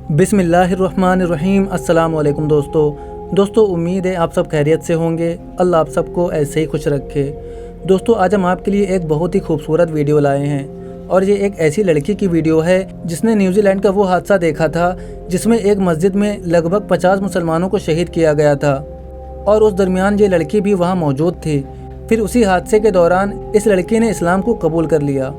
बिस्मिल्लाहिर्रहमानिर्रहीम। अस्सलाम वालेकुम दोस्तों, उम्मीद है आप सब खैरियत से होंगे। अल्लाह आप सबको ऐसे ही खुश रखे। दोस्तों, आज हम आपके लिए एक बहुत ही खूबसूरत वीडियो लाए हैं और ये एक ऐसी लड़की की वीडियो है जिसने न्यूजीलैंड का वो हादसा देखा था जिसमें एक मस्जिद में लगभग 50 मुसलमानों को शहीद किया गया था और उस दरमियान ये लड़की भी वहाँ मौजूद थी। फिर उसी हादसे के दौरान इस लड़की ने इस्लाम को कबूल कर लिया।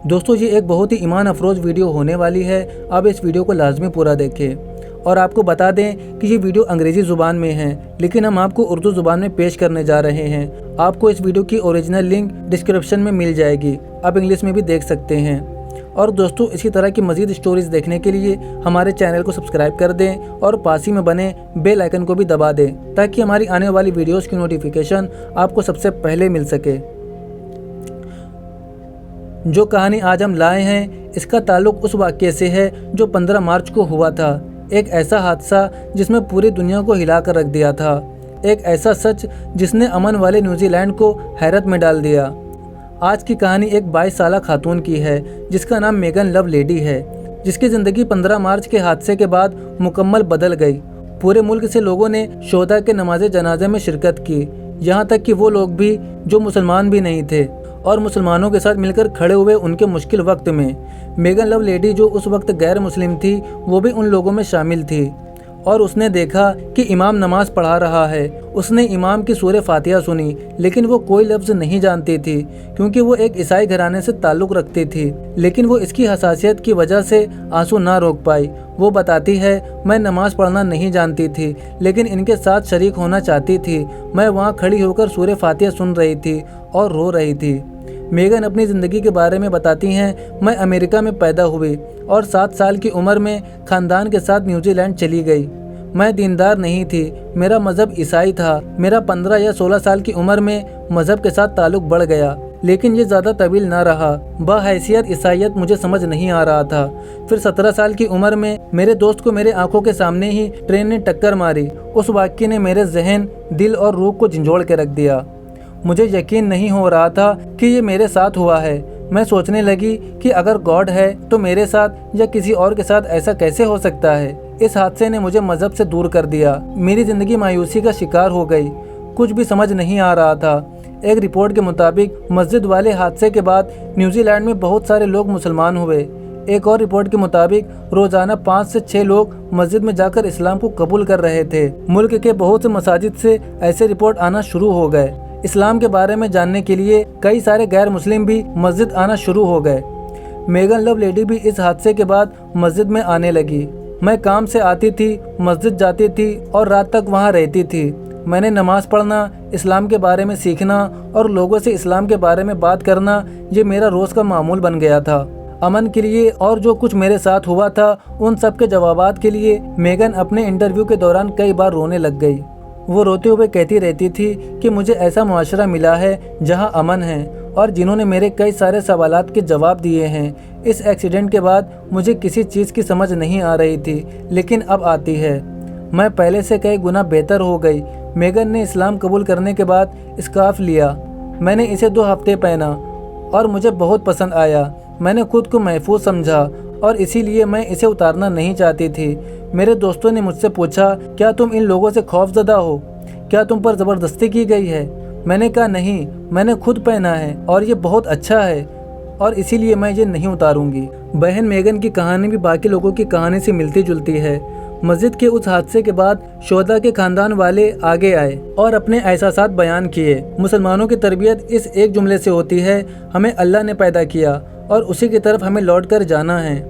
दोस्तों, ये एक बहुत ही ईमान अफरोज़ वीडियो होने वाली है। आप इस वीडियो को लाजमी पूरा देखें और आपको बता दें कि ये वीडियो अंग्रेज़ी ज़ुबान में है, लेकिन हम आपको उर्दू ज़ुबान में पेश करने जा रहे हैं। आपको इस वीडियो की ओरिजिनल लिंक डिस्क्रिप्शन में मिल जाएगी, आप इंग्लिश में भी देख सकते हैं। और दोस्तों, इसी तरह की मज़ीद स्टोरीज़ देखने के लिए हमारे चैनल को सब्सक्राइब कर दें और पास ही में बने बेल आइकन को भी दबा दें ताकि हमारी आने वाली वीडियोज़ की नोटिफिकेशन आपको सबसे पहले मिल सके। जो कहानी आज हम लाए हैं इसका ताल्लुक़ उस वाक़ये से है जो 15 मार्च को हुआ था। एक ऐसा हादसा जिसमें पूरी दुनिया को हिला कर रख दिया था। एक ऐसा सच जिसने अमन वाले न्यूजीलैंड को हैरत में डाल दिया। आज की कहानी एक 22 साला खातून की है जिसका नाम मेगन लव लेडी है, जिसकी ज़िंदगी 15 मार्च के हादसे के बाद मुकम्मल बदल गई। पूरे मुल्क से लोगों ने शोहदा के नमाज़े जनाजे में शिरकत की, यहाँ तक कि वो लोग भी जो मुसलमान भी नहीं थे और मुसलमानों के साथ मिलकर खड़े हुए उनके मुश्किल वक्त में। मेगन लव लेडी जो उस वक्त गैर मुस्लिम थी, वो भी उन लोगों में शामिल थी और उसने देखा कि इमाम नमाज पढ़ा रहा है। उसने इमाम की सूरह फातिहा सुनी, लेकिन वो कोई लफ्ज़ नहीं जानती थी क्योंकि वो एक ईसाई घराने से ताल्लुक़ रखती थी। लेकिन वो इसकी हसासियत की वजह से आंसू ना रोक पाई। वो बताती है, मैं नमाज़ पढ़ना नहीं जानती थी लेकिन इनके साथ शरीक होना चाहती थी। मैं वहाँ खड़ी होकर सूरह फातिहा सुन रही थी और रो रही थी। मेगन अपनी ज़िंदगी के बारे में बताती हैं, मैं अमेरिका में पैदा हुई और 7 साल की उम्र में ख़ानदान के साथ न्यूजीलैंड चली गई। मैं दीनदार नहीं थी, मेरा मज़हब ईसाई था। मेरा 15 या 16 साल की उम्र में मज़हब के साथ ताल्लुक़ बढ़ गया, लेकिन ये ज़्यादा तवील ना रहा। बहैसियत ईसाइयत मुझे समझ नहीं आ रहा था। फिर 17 साल की उम्र में मेरे दोस्त को मेरे आंखों के सामने ही ट्रेन ने टक्कर मारी। उस वाक़ये ने मेरे जहन, दिल और रूह को झंझोड़ के रख दिया। मुझे यकीन नहीं हो रहा था कि ये मेरे साथ हुआ है। मैं सोचने लगी कि अगर गॉड है तो मेरे साथ या किसी और के साथ ऐसा कैसे हो सकता है। इस हादसे ने मुझे मज़हब से दूर कर दिया। मेरी ज़िंदगी मायूसी का शिकार हो गई। कुछ भी समझ नहीं आ रहा था। एक रिपोर्ट के मुताबिक मस्जिद वाले हादसे के बाद न्यूजीलैंड में बहुत सारे लोग मुसलमान हुए। एक और रिपोर्ट के मुताबिक रोज़ाना 5 से 6 लोग मस्जिद में जाकर इस्लाम को कबूल कर रहे थे। मुल्क के बहुत से मसाजिद से ऐसे रिपोर्ट आना शुरू हो गए। इस्लाम के बारे में जानने के लिए कई सारे गैर मुस्लिम भी मस्जिद आना शुरू हो गए। मेगन लव लेडी भी इस हादसे के बाद मस्जिद में आने लगी। मैं काम से आती थी, मस्जिद जाती थी और रात तक वहाँ रहती थी। मैंने नमाज़ पढ़ना, इस्लाम के बारे में सीखना और लोगों से इस्लाम के बारे में बात करना, ये मेरा रोज़ का मामूल बन गया था। अमन के लिए और जो कुछ मेरे साथ हुआ था उन सब के जवाबात के लिए मेगन अपने इंटरव्यू के दौरान कई बार रोने लग गई। वो रोते हुए कहती रहती थी कि मुझे ऐसा मुआशरा मिला है जहां अमन है और जिन्होंने मेरे कई सारे सवालात के जवाब दिए हैं। इस एक्सीडेंट के बाद मुझे किसी चीज़ की समझ नहीं आ रही थी, लेकिन अब आती है। मैं पहले से कई गुना बेहतर हो गई। मेगन ने इस्लाम कबूल करने के बाद स्कार्फ लिया। मैंने इसे 2 हफ्ते पहना और मुझे बहुत पसंद आया। मैंने खुद को महफूज समझा और इसीलिए मैं इसे उतारना नहीं चाहती थी। मेरे दोस्तों ने मुझसे पूछा, क्या तुम इन लोगों से खौफजदा हो? क्या तुम पर ज़बरदस्ती की गई है? मैंने कहा नहीं, मैंने खुद पहना है और ये बहुत अच्छा है और इसीलिए मैं ये नहीं उतारूंगी। बहन मेगन की कहानी भी बाकी लोगों की कहानी से मिलती जुलती है। मस्जिद के उस हादसे के बाद शोहदा के खानदान वाले आगे आए और अपने एहसासात बयान किए। मुसलमानों की तरबियत इस एक जुमले से होती है, हमें अल्लाह ने पैदा किया और उसी की तरफ हमें लौट कर जाना है।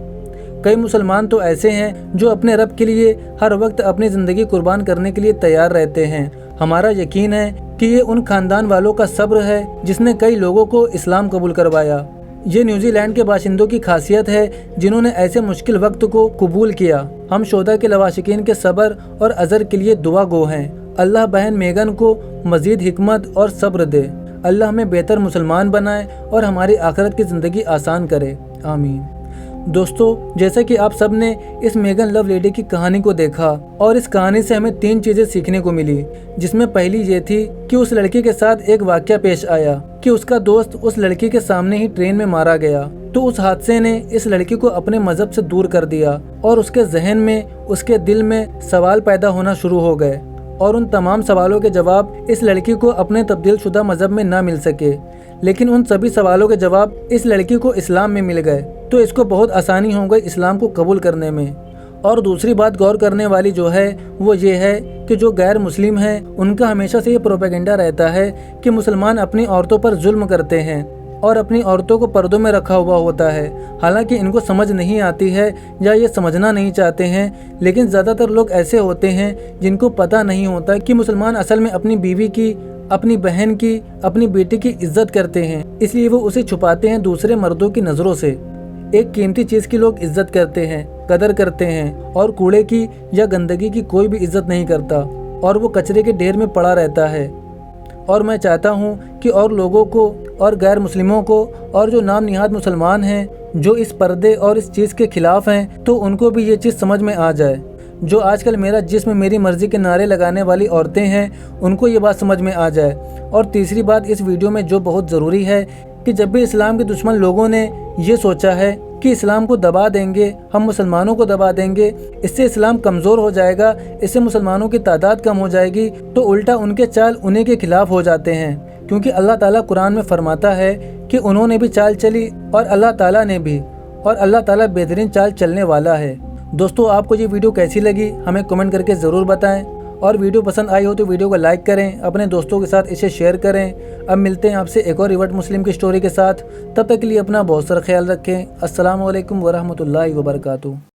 कई मुसलमान तो ऐसे हैं जो अपने रब के लिए हर वक्त अपनी ज़िंदगी कुर्बान करने के लिए तैयार रहते हैं। हमारा यकीन है कि ये उन खानदान वालों का सब्र है जिसने कई लोगों को इस्लाम कबूल करवाया। ये न्यूजीलैंड के बाशिंदों की खासियत है जिन्होंने ऐसे मुश्किल वक्त को कबूल किया। हम शोहदा के लवाशिकीन के सब्र और अज़र के लिए दुआ गो हैं। अल्लाह बहन मेगन को मज़ीद हिकमत और सब्र दे। अल्लाह हमें बेहतर मुसलमान बनाए और हमारी आखिरत की ज़िंदगी आसान करे। आमीन। दोस्तों, जैसे कि आप सब ने इस मेगन लव लेडी की कहानी को देखा और इस कहानी से हमें 3 चीजें सीखने को मिली, जिसमें पहली ये थी कि उस लड़की के साथ एक वाकया पेश आया कि उसका दोस्त उस लड़की के सामने ही ट्रेन में मारा गया। तो उस हादसे ने इस लड़की को अपने मजहब से दूर कर दिया और उसके जहन में, उसके दिल में सवाल पैदा होना शुरू हो गए और उन तमाम सवालों के जवाब इस लड़की को अपने तब्दील शुदा मजहब में ना मिल सके, लेकिन उन सभी सवालों के जवाब इस लड़की को इस्लाम में मिल गए। तो इसको बहुत आसानी हो गई इस्लाम को कबूल करने में। और दूसरी बात गौर करने वाली जो है वो ये है कि जो गैर मुस्लिम हैं उनका हमेशा से ये प्रोपेगेंडा रहता है कि मुसलमान अपनी औरतों पर जुल्म करते हैं और अपनी औरतों को पर्दों में रखा हुआ होता है। हालांकि इनको समझ नहीं आती है या ये समझना नहीं चाहते हैं, लेकिन ज़्यादातर लोग ऐसे होते हैं जिनको पता नहीं होता कि मुसलमान असल में अपनी बीवी की, अपनी बहन की, अपनी बेटी की इज्जत करते हैं, इसलिए वो उसे छुपाते हैं दूसरे मर्दों की नज़रों से। एक कीमती चीज़ की लोग इज्जत करते हैं, कदर करते हैं, और कूड़े की या गंदगी की कोई भी इज्जत नहीं करता और वो कचरे के ढेर में पड़ा रहता है। और मैं चाहता हूँ कि और लोगों को और गैर मुस्लिमों को और जो नाम निहाद मुसलमान हैं जो इस पर्दे और इस चीज़ के खिलाफ हैं, तो उनको भी ये चीज़ समझ में आ जाए। जो आजकल मेरा जिस्म मेरी मर्ज़ी के नारे लगाने वाली औरतें हैं, उनको ये बात समझ में आ जाए। और तीसरी बात इस वीडियो में जो बहुत ज़रूरी है कि जब भी इस्लाम के दुश्मन लोगों ने ये सोचा है कि इस्लाम को दबा देंगे, हम मुसलमानों को दबा देंगे, इससे इस्लाम कमज़ोर हो जाएगा, इससे मुसलमानों की तादाद कम हो जाएगी, तो उल्टा उनके चाल उन्हीं के खिलाफ हो जाते हैं। क्योंकि अल्लाह ताला कुरान में फरमाता है कि उन्होंने भी चाल चली और अल्लाह ताला ने भी, और अल्लाह ताला बेहतरीन चाल चलने वाला है। दोस्तों, आपको ये वीडियो कैसी लगी हमें कमेंट करके ज़रूर बताएं, और वीडियो पसंद आई हो तो वीडियो को लाइक करें, अपने दोस्तों के साथ इसे शेयर करें। अब मिलते हैं आपसे एक और रिवर्ट मुस्लिम की स्टोरी के साथ। तब तक के लिए अपना बहुत सारा ख्याल रखें। अस्सलामु अलैकुम वरहमतुल्लाहि वबरकातुहू।